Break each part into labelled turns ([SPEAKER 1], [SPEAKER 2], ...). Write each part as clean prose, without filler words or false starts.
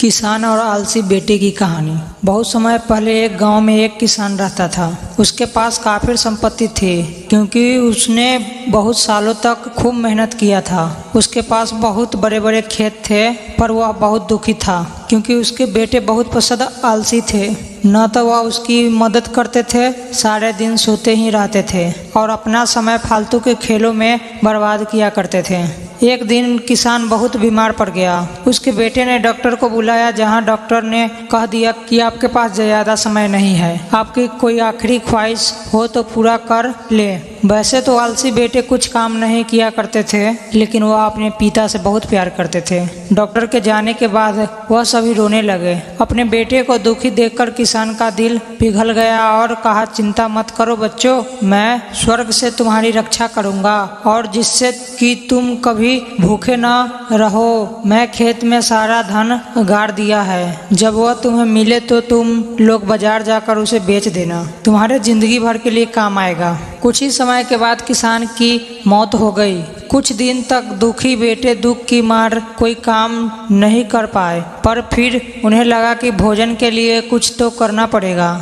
[SPEAKER 1] किसान और आलसी बेटे की कहानी। बहुत समय पहले एक गांव में एक किसान रहता था। उसके पास काफी संपत्ति थी क्योंकि उसने बहुत सालों तक खूब मेहनत किया था। उसके पास बहुत बड़े बड़े खेत थे, पर वह बहुत दुखी था क्योंकि उसके बेटे बहुत पसंद आलसी थे। न तो वह उसकी मदद करते थे, सारे दिन सोते ही रहते थे और अपना समय फालतू के खेलों में बर्बाद किया करते थे। एक दिन किसान बहुत बीमार पड़ गया। उसके बेटे ने डॉक्टर को बुलाया, जहां डॉक्टर ने कह दिया कि आपके पास ज़्यादा समय नहीं है, आपकी कोई आखिरी ख्वाहिश हो तो पूरा कर ले। वैसे तो आलसी बेटे कुछ काम नहीं किया करते थे, लेकिन वह अपने पिता से बहुत प्यार करते थे। डॉक्टर के जाने के बाद वह सभी रोने लगे। अपने बेटे को दुखी देखकर किसान का दिल पिघल गया और कहा, चिंता मत करो बच्चों, मैं स्वर्ग से तुम्हारी रक्षा करूंगा और जिससे कि तुम कभी भूखे ना रहो। मैं खेत में सारा धन गाड़ दिया है, जब वह तुम्हें मिले तो तुम लोग बाजार जाकर उसे बेच देना, तुम्हारे जिंदगी भर के लिए काम आएगा। कुछ ही समय के बाद किसान की मौत हो गई। कुछ दिन तक दुखी बेटे दुख की मार कोई काम नहीं कर पाए, पर फिर उन्हें लगा कि भोजन के लिए कुछ तो करना पड़ेगा।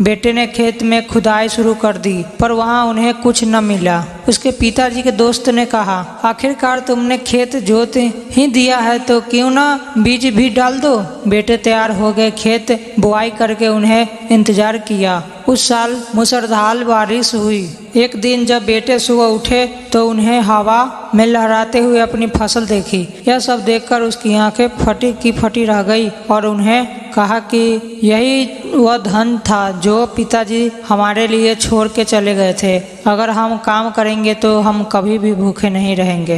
[SPEAKER 1] बेटे ने खेत में खुदाई शुरू कर दी, पर वहां उन्हें कुछ न मिला। उसके पिताजी के दोस्त ने कहा, आखिरकार तुमने खेत जोत ही दिया है तो क्यों ना बीज भी डाल दो। बेटे तैयार हो गए। खेत बुआई करके उन्हें इंतजार किया। उस साल मूसलाधार बारिश हुई। एक दिन जब बेटे सुबह उठे तो उन्हें हवा में लहराते हुए अपनी फसल देखी। यह सब देखकर उसकी आंखें फटी की फटी रह गई और उन्हें कहा कि यही वह धन था जो पिताजी हमारे लिए छोड़ के चले गए थे। अगर हम काम करेंगे तो हम कभी भी भूखे नहीं रहेंगे।